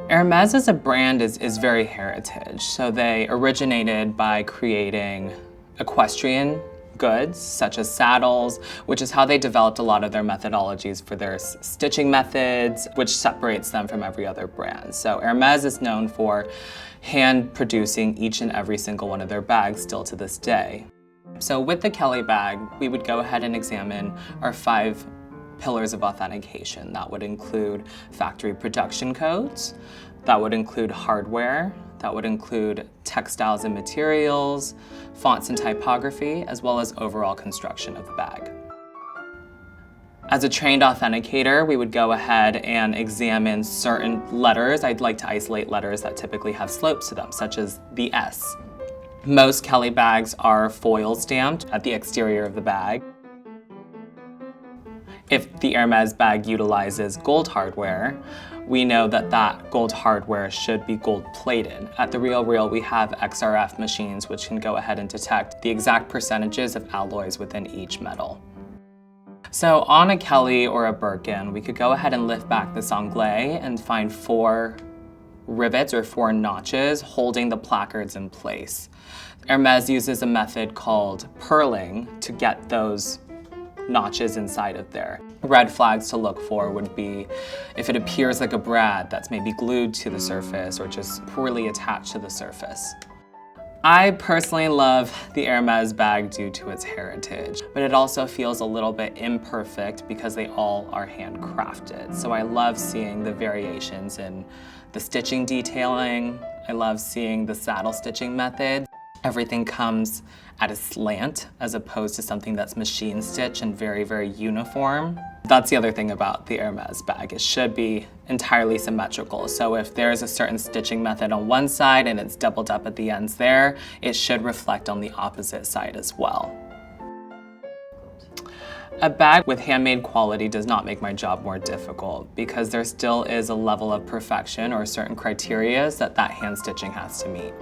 Hermes as a brand is very heritage. So they originated by creating equestrian goods, such as saddles, which is how they developed a lot of their methodologies for their stitching methods, which separates them from every other brand. So Hermes is known for hand producing each and every single one of their bags still to this day. So with the Kelly bag, we would go ahead and examine our 5 pillars of authentication. That would include factory production codes, that would include hardware, that would include textiles and materials, fonts and typography, as well as overall construction of the bag. As a trained authenticator, we would go ahead and examine certain letters. I'd like to isolate letters that typically have slopes to them, such as the S. Most Kelly bags are foil stamped at the exterior of the bag. If the Hermes bag utilizes gold hardware, we know that that gold hardware should be gold plated. At the RealReal, we have XRF machines which can go ahead and detect the exact percentages of alloys within each metal. So on a Kelly or a Birkin, we could go ahead and lift back the sangle and find 4 rivets or 4 notches holding the placards in place. Hermes uses a method called purling to get those notches inside of there. Red flags to look for would be if it appears like a brad that's maybe glued to the surface or just poorly attached to the surface. I personally love the Hermes bag due to its heritage, but it also feels a little bit imperfect because they all are handcrafted. So I love seeing the variations in the stitching detailing. I love seeing the saddle stitching method. Everything comes at a slant as opposed to something that's machine stitched and very, very uniform. That's the other thing about the Hermes bag. It should be entirely symmetrical. So if there's a certain stitching method on one side and it's doubled up at the ends there, it should reflect on the opposite side as well. A bag with handmade quality does not make my job more difficult because there still is a level of perfection or certain criteria that hand stitching has to meet.